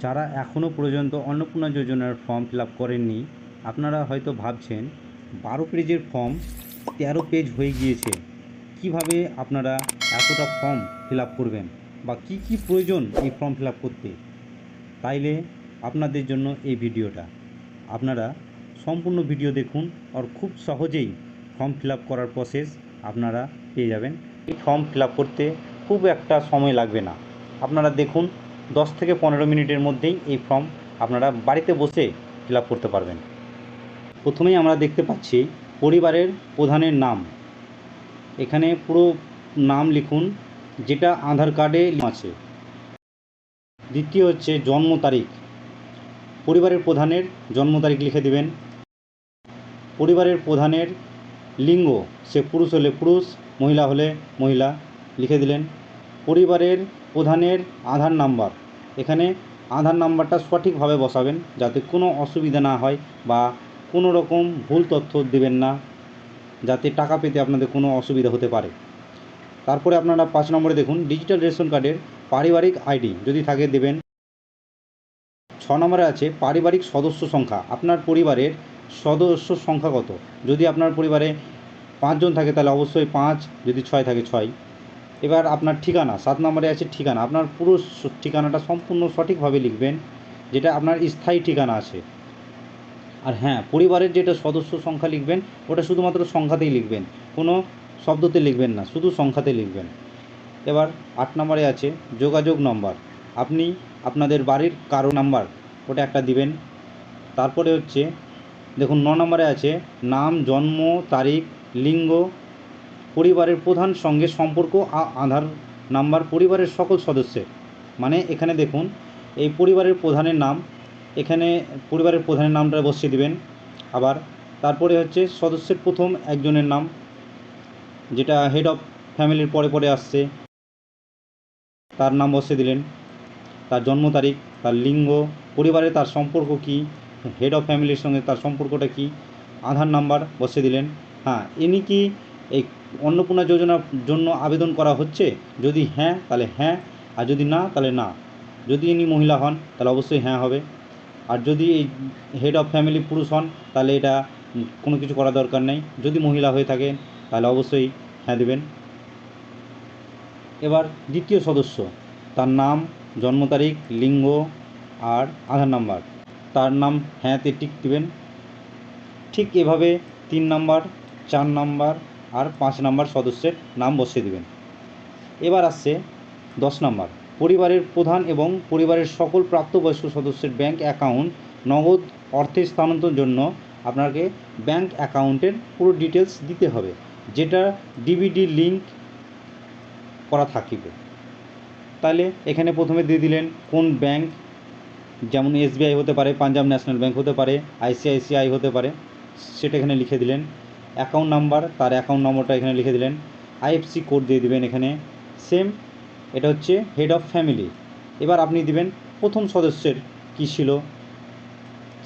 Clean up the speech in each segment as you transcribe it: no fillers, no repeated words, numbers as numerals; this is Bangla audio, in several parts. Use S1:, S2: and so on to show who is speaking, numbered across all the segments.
S1: যারা এখনও পর্যন্ত অন্নপূর্ণা যোজনার ফর্ম ফিল আপ করেননি, আপনারা হয়তো ভাবছেন 12 পেজের ফর্ম 13 পেজ হয়ে গিয়েছে, কিভাবে আপনারা এতটা ফর্ম ফিল আপ করবেন বা কি কি প্রয়োজন এই ফর্ম ফিল আপ করতে। তাইলে আপনাদের জন্য এই ভিডিওটা, আপনারা সম্পূর্ণ ভিডিও দেখুন আর খুব সহজেই ফর্ম ফিল আপ করার প্রসেস আপনারা পেয়ে যাবেন। এই ফর্ম ফিল আপ করতে খুব একটা সময় লাগবে না, আপনারা দেখুন 10 থেকে 15 মিনিটের মধ্যেই এই ফর্ম আপনারা বাড়িতে বসে ফিল আপ করতে পারবেন। প্রথমেই আমরা দেখতে পাচ্ছি পরিবারের প্রধানের নাম। এখানে পুরো নাম লিখুন যেটা আধার কার্ডে আছে। দ্বিতীয় হচ্ছে জন্ম তারিখ, পরিবারের প্রধানের জন্ম তারিখ লিখে দিবেন। পরিবারের প্রধানের লিঙ্গ, সে পুরুষ হলে পুরুষ, মহিলা হলে মহিলা লিখে দিলেন। পরিবারের প্রধানের আধার নাম্বার, এখানে আধার নাম্বারটা সঠিকভাবে বসাবেন যাতে কোনো অসুবিধা না হয় বা কোনো রকম ভুল তথ্য দেবেন না, যাতে টাকা পেতে আপনাদের কোনো অসুবিধা হতে পারে। তারপরে আপনারা 5 নম্বরে দেখুন ডিজিটাল রেশন কার্ডের পারিবারিক আইডি যদি থাকে দেবেন। 6 নম্বরে আছে পারিবারিক সদস্য সংখ্যা, আপনার পরিবারের সদস্য সংখ্যা কত। যদি আপনার পরিবারে 5 জন থাকে তাহলে অবশ্যই 5, যদি 6 থাকে 6। এবার আপনার ঠিকানা, 7 নম্বরে আছে ঠিকানা, আপনার পুরো ঠিকানাটা সম্পূর্ণ সঠিকভাবে লিখবেন, যেটা আপনার স্থায়ী ঠিকানা আছে। আর হ্যাঁ, পরিবারের যেটা সদস্য সংখ্যা লিখবেন ওটা শুধুমাত্র সংখ্যাতেই লিখবেন, কোনো শব্দতে লিখবেন না, শুধু সংখ্যাতে লিখবেন। এবার 8 নম্বরে আছে যোগাযোগ নম্বর, আপনি আপনাদের বাড়ির কারো নাম্বার ওটা একটা দিবেন। তারপরে হচ্ছে দেখুন 9 নম্বরে আছে নাম, জন্ম তারিখ, লিঙ্গ, পরিবারের প্রধান সঙ্গে সম্পর্ক, আধার নাম্বার পরিবারের সকল সদস্যের। মানে এখানে দেখুন এই পরিবারের প্রধানের নাম, এখানে পরিবারের প্রধানের নামটা বসিয়ে দিবেন। আবার তারপরে হচ্ছে সদস্যের প্রথম একজনের নাম, যেটা হেড অফ ফ্যামিলির পরে পরে আসছে, তার নাম বসিয়ে দিলেন। তার জন্ম তারিখ, তার লিঙ্গ, পরিবারে তার সম্পর্ক কী, হেড অফ ফ্যামিলির সঙ্গে তার সম্পর্কটা কী, আধার নাম্বার বসিয়ে দিলেন। হ্যাঁ, ইনি কি এই অন্নপূর্ণা যোজনার জন্য আবেদন করা হচ্ছে, যদি হ্যাঁ তাহলে হ্যাঁ, আর যদি না তাহলে না। যদি ইনি মহিলা হন তাহলে অবশ্যই হ্যাঁ হবে, আর যদি এই হেড অফ ফ্যামিলি পুরুষ হন তাহলে এটা কোনো কিছু করা দরকার নেই। যদি মহিলা হয়ে থাকে তাহলে অবশ্যই হ্যাঁ দেবেন। এবার দ্বিতীয় সদস্য, তার নাম, জন্ম তারিখ, লিঙ্গ আর আধার নাম্বার, তার নাম হ্যাঁতে টিক দিবেন। ঠিক এভাবে 3 নাম্বার, 4 নাম্বার আর 5 নাম্বার সদস্যের নাম বসিয়ে দেবেন। এবার আসছে 10 নাম্বার, পরিবারের প্রধান এবং পরিবারের সকল প্রাপ্তবয়স্ক সদস্যের ব্যাঙ্ক অ্যাকাউন্ট নগদ অর্থের স্থানান্তরের জন্য আপনাকে ব্যাঙ্ক অ্যাকাউন্টের পুরো ডিটেলস দিতে হবে, যেটা ডিবিডি লিঙ্ক করা থাকিবে। তাহলে এখানে প্রথমে দিয়ে দিলেন কোন ব্যাঙ্ক, যেমন এসবিআই হতে পারে, পাঞ্জাব ন্যাশনাল ব্যাঙ্ক হতে পারে, আইসিআইসিআই হতে পারে, সেটা এখানে লিখে দিলেন। অ্যাকাউন্ট নাম্বার, তার অ্যাকাউন্ট নম্বরটা এখানে লিখে দিলেন। আইএফসি কোড দিয়ে দিবেন এখানে সেম, এটা হচ্ছে হেড অফ ফ্যামিলি। এবার আপনি দিবেন প্রথম সদস্যের কী ছিল,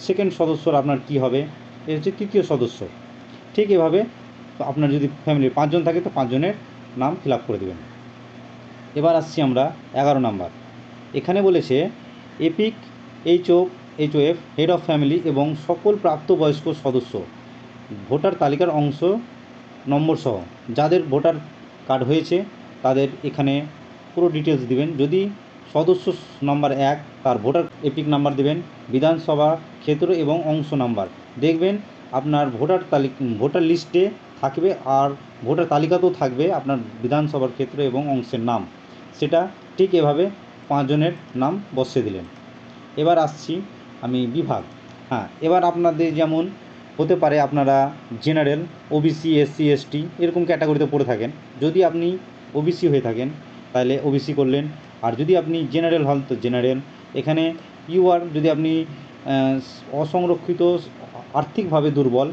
S1: সেকেন্ড সদস্যর আপনার কি হবে, এ হচ্ছে তৃতীয় সদস্য। ঠিক এভাবে আপনার যদি ফ্যামিলির 5 জন থাকে তো 5 জনের নাম ফিল আপ করে দেবেন। এবার আসছি আমরা 11 নাম্বার, এখানে বলেছে এপিক এইচওএফ হেড অফ ফ্যামিলি এবং সকল প্রাপ্তবয়স্ক সদস্য ভোটার তালিকার অংশ নম্বর সহ, যাদের ভোটার কার্ড হয়েছে তাদের এখানে পুরো ডিটেলস দিবেন। যদি সদস্য নাম্বার 1, তার ভোটার এপিক নাম্বার দেবেন, বিধানসভা ক্ষেত্র এবং অংশ নাম্বার দেখবেন, আপনার ভোটার লিস্টে থাকবে আর ভোটার তালিকাতেও থাকবে আপনার বিধানসভার ক্ষেত্র এবং অংশের নাম, সেটা ঠিক এভাবে 5 জনের নাম বসিয়ে দিলেন। এবার আসছি আমি বিভাগ। হ্যাঁ, এবার আপনাদের যেমন হতে পারে আপনারা জেনারেল, ওবিসি, এসসি, এসটি এরকম ক্যাটাগরিতে পড়ে থাকেন। যদি আপনি ওবিসি হয়ে থাকেন তাহলে ওবিসি করলেন, আর যদি আপনি জেনারেল হন তো জেনারেল। এখানে ইউআর, যদি আপনি অসংরক্ষিত আর্থিকভাবে দুর্বল,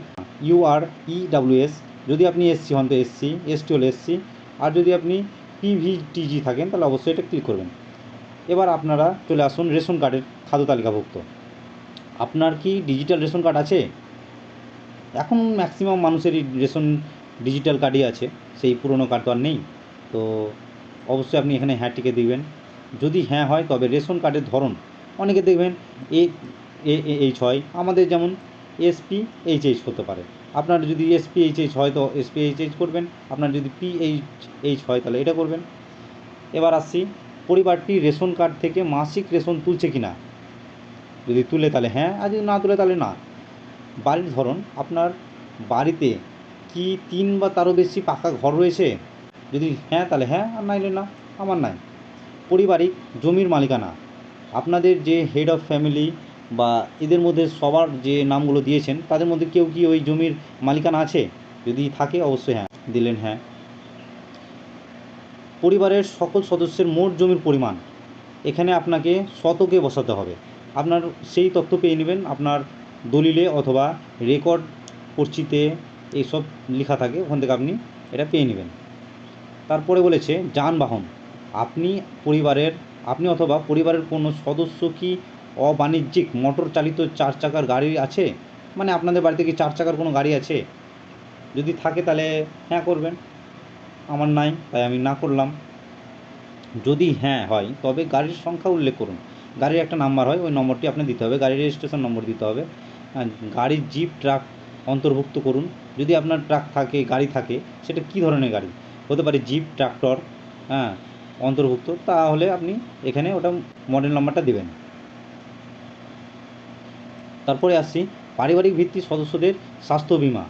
S1: ইউআর ইডাব্লিউএস। যদি আপনি এসসি হন তো এসসি, এসটি হলে এসসি, আর যদি আপনি পিভিটিজি থাকেন তাহলে অবশ্যই এটা ক্লিক করবেন। এবার আপনারা চলে আসুন রেশন কার্ডের খাদ্য তালিকাভুক্ত। আপনার কি ডিজিটাল রেশন কার্ড আছে? এখন ম্যাক্সিমাম মানুষেরই রেশন ডিজিটাল কার্ডই আছে, সেই পুরনো কার্ড তো আর নেই। তো অবশ্যই আপনি এখানে হ্যাঁ টিকে দিবেন। যদি হ্যাঁ হয় তবে রেশন কার্ডের ধরন, অনেকে দেখবেন এ এইচ হয়, আমাদের যেমন এসপি এইচ হতে পারে। আপনার যদি এসপি এইচ হয় তো এসপি এইচ করবেন, আপনার যদি পিএইচ হয় তাহলে এটা করবেন। এবার আসছি, পরিবারটি রেশন কার্ড থেকে মাসিক রেশন তুলছে কি না। যদি তুলে তাহলে হ্যাঁ, আর যদি না তুলে তাহলে না। বাড়ির ধরন, আপনার বাড়িতে কি 3 বা তারও বেশি পাকা ঘর রয়েছে? যদি হ্যাঁ তাহলে হ্যাঁ, আর নাইলে না, আমার নাই। পারিবারিক জমির মালিকানা, আপনাদের যে হেড অফ ফ্যামিলি বা এদের মধ্যে সবার যে নামগুলো দিয়েছেন তাদের মধ্যে কেউ কি ওই জমির মালিকানা আছে? যদি থাকে অবশ্যই হ্যাঁ দিলেন হ্যাঁ। পরিবারের সকল সদস্যের মোট জমির পরিমাণ, এখানে আপনাকে শতকে বসাতে হবে। আপনার সেই তথ্য পেয়ে নেবেন আপনার দলিলে অথবা রেকর্ড পরিচিতে এইসব লেখা থাকে, ওখান থেকে আপনি এটা পেয়ে নেবেন। তারপরে বলেছে যানবাহন, আপনি অথবা পরিবারের কোনো সদস্য কি অবাণিজ্যিক মোটর চালিত 4 চাকার গাড়ি আছে? মানে আপনাদের বাড়িতে কি 4 চাকার কোনো গাড়ি আছে? যদি থাকে তাহলে হ্যাঁ করবেন, আমার নাই তাই আমি না করলাম। যদি হ্যাঁ হয় তবে গাড়ির সংখ্যা উল্লেখ করুন। গাড়ির একটা নাম্বার হয়, ওই নম্বরটি আপনি দিতে হবে, গাড়ির রেজিস্ট্রেশন নম্বর দিতে হবে। গাড়ির জিপ ট্রাক অন্তর্ভুক্ত করুন। যদি আপনার ট্রাক থাকে, গাড়ি থাকে, সেটা কী ধরনের গাড়ি হতে পারে, জিপ, ট্রাক্টর, হ্যাঁ অন্তর্ভুক্ত, তাহলে আপনি এখানে ওটা মডেল নাম্বারটা দেবেন। তারপরে আসছি, পারিবারিক ভিত্তিক সদস্যদের স্বাস্থ্য বিমা,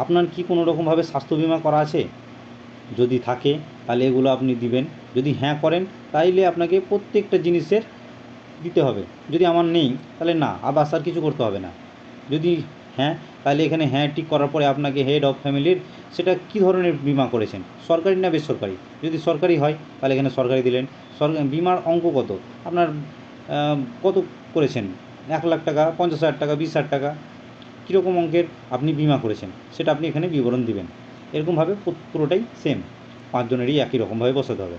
S1: আপনার কি কোনো রকমভাবে স্বাস্থ্য বিমা করা আছে? যদি থাকে তাহলে এগুলো আপনি দিবেন। যদি হ্যাঁ করেন তাইলে আপনাকে প্রত্যেকটা জিনিসের দিতে হবে। যদি আমার নেই তাহলে না, আবার আর কিছু করতে হবে না। যদি হ্যাঁ, তাহলে এখানে হ্যাঁ টিক করার পরে আপনাকে হেড অফ ফ্যামিলির সেটা কী ধরনের বিমা করেছেন, সরকারি না বেসরকারি? যদি সরকারি হয় তাহলে এখানে সরকারি দিলেন। বিমার অঙ্ক কত, আপনার কত করেছেন, 1 লাখ টাকা, 50,000 টাকা, 20,000 টাকা, কীরকম অঙ্কের আপনি বিমা করেছেন সেটা আপনি এখানে বিবরণ দিবেন। এরকমভাবে পুরোটাই সেম, 5 জনেরই একই রকমভাবে বসাতে হবে।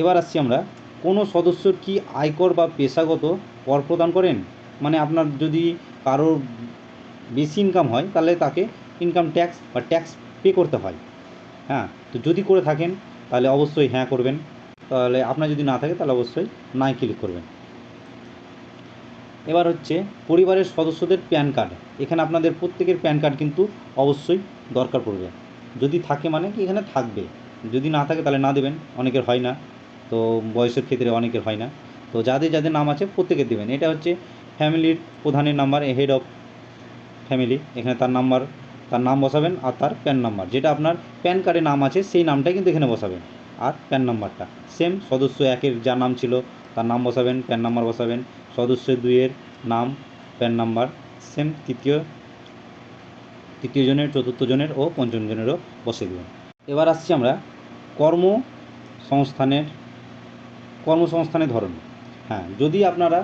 S1: এবার আসছি আমরা, কোনো সদস্যর কি আয়কর বা পেশাগত কর প্রদান করেন? মানে আপনার যদি কারোর বেশি ইনকাম হয় তাহলে তাকে ইনকাম ট্যাক্স বা ট্যাক্স পে করতে হয়। হ্যাঁ, তো যদি করে থাকেন তাহলে অবশ্যই হ্যাঁ করবেন, তাহলে আপনার যদি না থাকে তাহলে অবশ্যই নাই ক্লিক করবেন। এবার হচ্ছে পরিবারের সদস্যদের প্যান কার্ড, এখানে আপনাদের প্রত্যেকের প্যান কার্ড কিন্তু অবশ্যই দরকার পড়বে। যদি থাকে মানে কি এখানে থাকবে, যদি না থাকে তাহলে না দেবেন, অনেকের হয় না, তো বয়সের ক্ষেত্রে অনেকের হয় না। তো যাদের যাদের নাম আছে প্রত্যেকের দেবেন। এটা হচ্ছে ফ্যামিলির প্রধানের নাম্বার, হেড অফ ফ্যামিলি, এখানে তার নাম্বার, তার নাম বসাবেন আর তার প্যান নাম্বার, যেটা আপনার প্যান কার্ডে নাম আছে সেই নামটাই কিন্তু এখানে বসাবেন, আর প্যান নাম্বারটা সেম। সদস্য 1-এর যা নাম ছিল তার নাম বসাবেন, প্যান নাম্বার বসাবেন। সদস্য 2-এর নাম, প্যান নাম্বার সেম। তৃতীয় জনের, চতুর্থ জনের ও পঞ্চম জনেরও বসিয়ে দেবেন। এবার আসছি আমরা কর্মসংস্থানের ধরন। হ্যাঁ, যদি আপনারা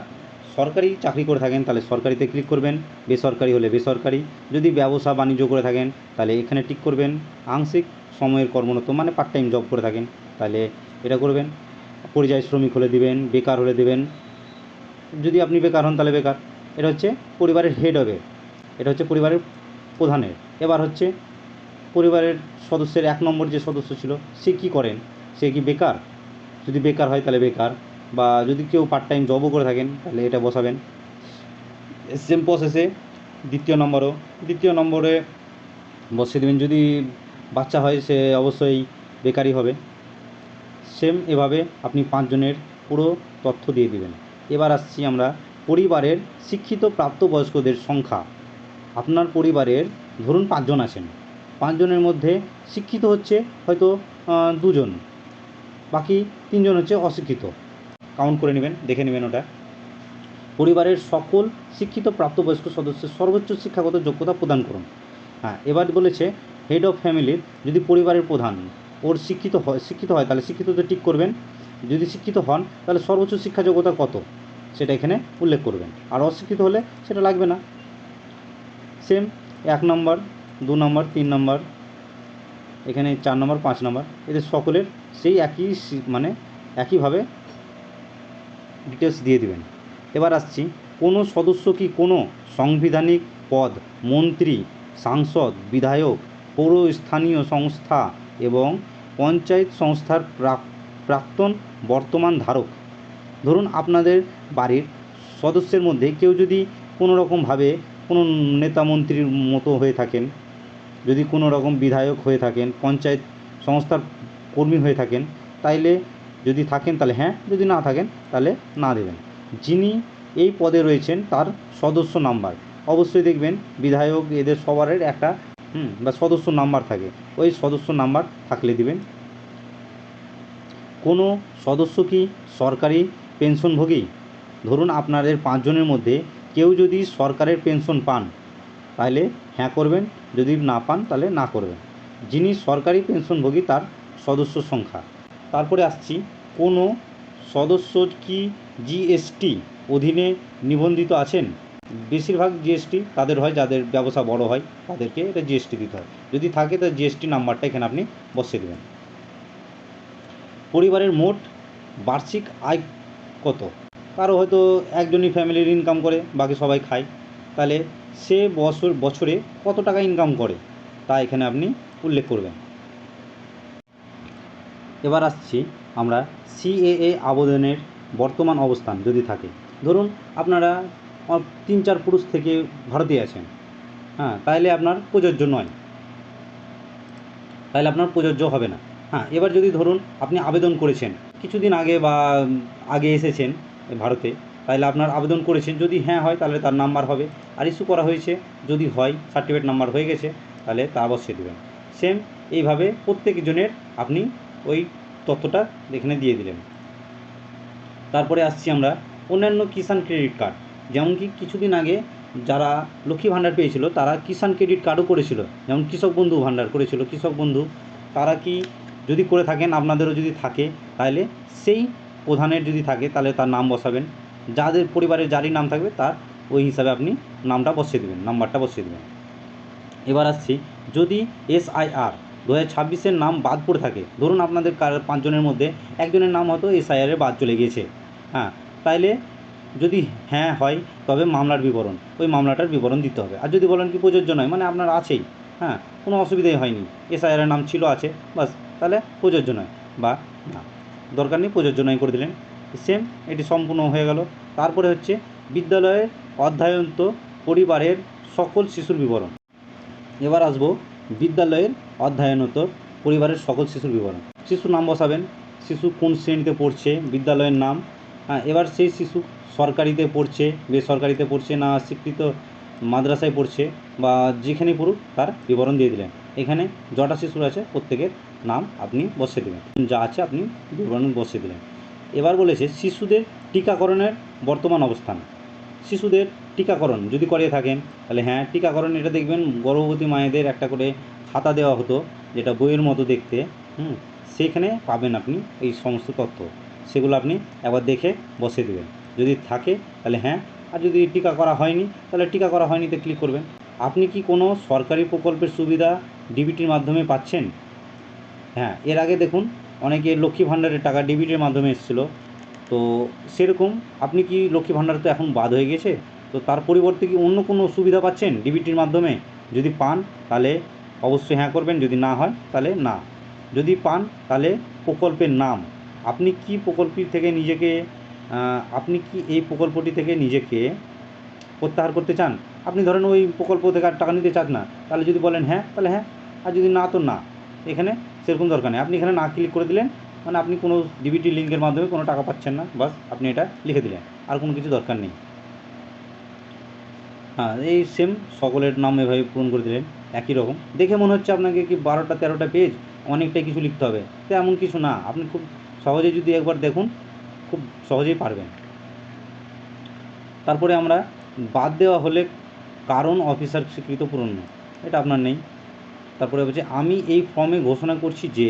S1: সরকারি চাকরি করে থাকেন তাহলে সরকারিতে ক্লিক করবেন, বেসরকারি হলে বেসরকারি। যদি ব্যবসা বাণিজ্য করে থাকেন তাহলে এখানে টিক করবেন। আংশিক সময়ের কর্মরত মানে পার্ট টাইম জব করে থাকেন তাহলে এটা করবেন। পরিযায়ী শ্রমিক হলে দিবেন, বেকার হলে দেবেন, যদি আপনি বেকার হন তাহলে বেকার। এটা হচ্ছে পরিবারের হেড হবে, এটা হচ্ছে পরিবারের প্রধানের। এবার হচ্ছে পরিবারের সদস্যের 1 নম্বর যে সদস্য ছিল সে কী করেন, সে কি বেকার? যদি বেকার হয় তাহলে বেকার, বা যদি কেউ পার্ট টাইম জবও করে থাকেন তাহলে এটা বসাবেন। সেম প্রসেসে দ্বিতীয় নম্বরে বসিয়ে দেবেন। যদি বাচ্চা হয় সে অবশ্যই বেকারই হবে। সেম এভাবে আপনি 5 জনের পুরো তথ্য দিয়ে দিবেন। এবার আসছি আমরা পরিবারের শিক্ষিত প্রাপ্তবয়স্কদের সংখ্যা। আপনার পরিবারের ধরুন 5 জন আছেন, 5 জনের মধ্যে শিক্ষিত হচ্ছে হয়তো 2 জন, বাকি 3 জন হচ্ছে অশিক্ষিত, কাউন্ট করে নেবেন, দেখে নেবেন ওটা। পরিবারের সকল শিক্ষিত প্রাপ্তবয়স্ক সদস্যের সর্বোচ্চ শিক্ষাগত যোগ্যতা প্রদান করুন। হ্যাঁ, এবার বলেছে হেড অফ ফ্যামিলির যদি পরিবারের প্রধান ওর শিক্ষিত হয় তাহলে শিক্ষিততে টিক করবেন। যদি শিক্ষিত হন তাহলে সর্বোচ্চ শিক্ষা যোগ্যতা কত সেটা এখানে উল্লেখ করবেন, আর অশিক্ষিত হলে সেটা লাগবে না। সেম 1 নম্বর, 2 নম্বর, 3 নম্বর, এখানে 4 নম্বর, 5 নম্বর, এদের সকলের সেই মানে একইভাবে ডিটেলস দিয়ে দেবেন। এবার আসছি, কোনো সদস্য কি কোনো সাংবিধানিক পদ, মন্ত্রী, সাংসদ, বিধায়ক, পৌর স্থানীয় সংস্থা এবং পঞ্চায়েত সংস্থার প্রাক্তন বর্তমান ধারক, ধরুন আপনাদের বাড়ির সদস্যের মধ্যে কেউ যদি কোনো রকমভাবে কোনো নেতা মন্ত্রীর মতো হয়ে থাকেন, যদি কোনো রকম বিধায়ক হয়ে থাকেন, পঞ্চায়েত সংস্থার কর্মী হয়ে থাকেন, তাইলে যদি থাকেন তাহলে হ্যাঁ, যদি না থাকেন তাহলে না দেবেন। যিনি এই পদে রয়েছেন তার সদস্য নাম্বার অবশ্যই দেখবেন, বিধায়ক এদের সবারের একটা বা সদস্য নাম্বার থাকে, ওই সদস্য নাম্বার থাকলে দিবেন। কোনো সদস্য কি সরকারি পেনশনভোগী? ধরুন আপনাদের 5 জনের মধ্যে কেউ যদি সরকারের পেনশন পান তাহলে হ্যাঁ করবেন, যদি না পান তাহলে না করবেন। যিনি সরকারি পেনশনভোগী তার সদস্য সংখ্যা। তারপরে আসছি, কোনো সদস্য কি জিএসটি অধীনে নিবন্ধিত আছেন? বেশিরভাগ জিএসটি তাদের হয় যাদের ব্যবসা বড় হয়, তাদেরকে এটা জিএসটি দিতে হয়। যদি থাকে তো জিএসটি নাম্বারটা এখানে আপনি বসিয়ে দেবেন। পরিবারের মোট বার্ষিক আয় কত? কারো হয়তো একজনই ফ্যামিলির ইনকাম করে, বাকি সবাই খায়, তাহলে সে বছরে কত টাকা ইনকাম করে তা এখানে আপনি উল্লেখ করবেন। এবার আসছি আমরা সিএএ আবেদনের বর্তমান অবস্থান যদি থাকে। ধরুন আপনারা 3-4 পুরুষ থেকে ভারতীয় আছেন, হ্যাঁ, তাহলে আপনার প্রযোজ্য নয়, তাহলে আপনার প্রযোজ্য হবে না। হ্যাঁ, এবার যদি ধরুন আপনি আবেদন করেছেন কিছুদিন আগে বা আগে এসেছেন ভারতে, তাহলে আপনার আবেদন করেছেন, যদি হ্যাঁ হয় তাহলে তার নাম্বার হবে, আর ইস্যু করা হয়েছে যদি হয় সার্টিফিকেট নাম্বার হয়ে গেছে তাহলে তা অবশ্যই দেবেন। সেম এইভাবে প্রত্যেকজনের আপনি ওই তথ্যটা এখানে দিয়ে দিলেন। তারপরে আসছি আমরা অন্যান্য কিষাণ ক্রেডিট কার্ড, যেমন কি কিছুদিন আগে যারা লক্ষ্মী ভাণ্ডার পেয়েছিল তারা কিষাণ ক্রেডিট কার্ডও করেছিল, যেমন কৃষক বন্ধু ভাণ্ডার করেছিল, কৃষক বন্ধু, তারা কি যদি করে থাকেন, আপনাদেরও যদি থাকে তাহলে সেই প্রধানের যদি থাকে তাহলে তার নাম বসাবেন, যাদের পরিবারের যারই নাম থাকবে তার ওই হিসাবে আপনি নামটা বসিয়ে দেবেন, নাম্বারটা বসিয়ে দেবেন। এবার আসছি, যদি এসআইআর 2026-এর নাম বাদ পড়ে থাকে, ধরুন আপনাদের 5 জনের মধ্যে একজনের নাম হয়তো এসআইআরে বাদ চলে গিয়েছে, হ্যাঁ, তাইলে যদি হ্যাঁ হয় তবে মামলার বিবরণ, ওই মামলাটার বিবরণ দিতে হবে। আর যদি বলেন কি প্রযোজ্য নয়, মানে আপনার আছেই, হ্যাঁ, কোনো অসুবিধাই হয়নি, এসআইআরের নাম ছিল আছে বাস, তাহলে প্রযোজ্য নয় বা না, দরকার নেই, প্রযোজ্য নয় করে দিলেন, সেম, এটি সম্পূর্ণ হয়ে গেল। তারপরে হচ্ছে বিদ্যালয়ের অধ্যয়নরত পরিবারের সকল শিশুর বিবরণ। এবার আসবো বিদ্যালয়ের অধ্যয়নরত পরিবারের সকল শিশুর বিবরণ। শিশুর নাম বসাবেন, শিশু কোন শ্রেণীতে পড়ছে, বিদ্যালয়ের নাম, হ্যাঁ, এবার সেই শিশু সরকারিতে পড়ছে, বেসরকারিতে পড়ছে, না স্বীকৃত মাদ্রাসায় পড়ছে, বা যেখানে পড়ুক তার বিবরণ দিয়ে দিলেন। এখানে যটা শিশুর আছে প্রত্যেকের নাম আপনি বসিয়ে দেবেন, যা আছে আপনি বিবরণ বসিয়ে দিলেন। এবার বলেছে শিশুদের টিকাকরণের বর্তমান অবস্থান। শিশুদের টিকাকরণ যদি করিয়ে থাকেন তাহলে হ্যাঁ, টিকাকরণ এটা দেখবেন গর্ভবতী মায়েদের একটা করে খাতা দেওয়া হতো, যেটা বইয়ের মতো দেখতে, সেখানে পাবেন আপনি এই সমস্ত তথ্য, সেগুলো আপনি একবার দেখে বসিয়ে দেবেন। যদি থাকে তাহলে হ্যাঁ, আর যদি টিকা করা হয়নি তাহলে টিকা করা হয়নিতে ক্লিক করবেন। আপনি কি কোনো সরকারি প্রকল্পের সুবিধা ডিবিটির মাধ্যমে পাচ্ছেন? হ্যাঁ, এর আগে দেখুন অনেকে লক্ষ্মী ভাণ্ডারের টাকা ডিবিটির মাধ্যমে এসেছিলো, তো সেরকম আপনি কি লক্ষ্মী ভাণ্ডার তো এখন বাদ হয়ে গেছে, তো তার পরিবর্তে কি অন্য কোনো সুবিধা পাচ্ছেন ডিবিটির মাধ্যমে? যদি পান তাহলে অবশ্যই হ্যাঁ করবেন, যদি না হয় তাহলে না। যদি পান তাহলে প্রকল্পের নাম, আপনি কি প্রকল্পটি থেকে নিজেকে আপনি কি এই প্রকল্পটি থেকে নিজেকে প্রত্যাহার করতে চান? আপনি ধরেন ওই প্রকল্প থেকে আর টাকা নিতে চান না, তাহলে যদি বলেন হ্যাঁ তাহলে হ্যাঁ, আর যদি না তো না। এখানে সেরকম দরকার নেই, আপনি এখানে না ক্লিক করে দিলেন, মানে আপনি কোনো ডিবিটি লিঙ্কের মাধ্যমে কোনো টাকা পাচ্ছেন না, বাস আপনি এটা লিখে দিলেন, আর কোনো কিছু দরকার নেই। হ্যাঁ, এই সেম সকলের নাম এভাবে পূরণ করে দিলেন একই রকম। দেখে মনে হচ্ছে আপনাকে কি 12টা-13টা পেজ, অনেকটাই কিছু লিখতে হবে, তো এমন কিছু না, আপনি খুব সহজেই যদি একবার দেখুন খুব সহজেই পারবেন। তারপরে আমরা বাদ দেওয়া হলে কারণ অফিসার স্বীকৃত পূরণ, এটা আপনার নেই। তারপরে বলছে আমি এই ফর্মে ঘোষণা করছি যে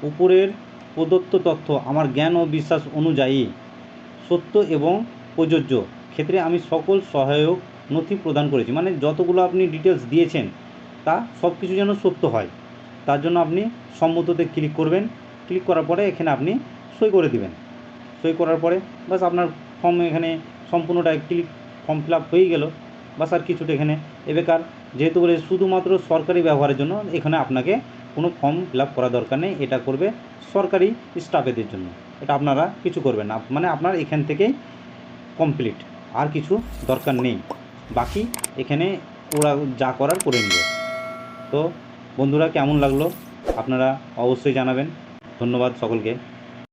S1: উপরের প্রদত্ত তথ্য আমার জ্ঞান ও বিশ্বাস অনুযায়ী সত্য এবং প্রযোজ্য ক্ষেত্রে আমি সকল সহায়ক নথি প্রদান করেছি, মানে যতগুলো আপনি ডিটেলস দিয়েছেন তা সব কিছু যেন সত্য হয়, তার জন্য আপনি সম্মততে ক্লিক করবেন। ক্লিক করার পরে এখানে আপনি সই করে দিবেন। সই করার পরে বাস আপনার ফর্ম এখানে সম্পূর্ণটা ফর্ম ফিল আপ হয়েই গেল, বাস আর কিছুটা এখানে এবেকার যেহেতু বলে শুধুমাত্র সরকারি ব্যবহারের জন্য এখানে আপনাকে কোনো ফর্ম ফিল আপ করা দরকার নেই। এটা করবে সরকারি স্টাফেদের জন্য। এটা আপনারা কিছু করবেন না, মানে আপনার এখান থেকেই কমপ্লিট, আর কিছু দরকার নেই। বাকি এখানে ওরা যা করার করে নেবে। তো বন্ধুরা, কেমন লাগলো আপনারা অবশ্যই জানাবেন। ধন্যবাদ সকলকে।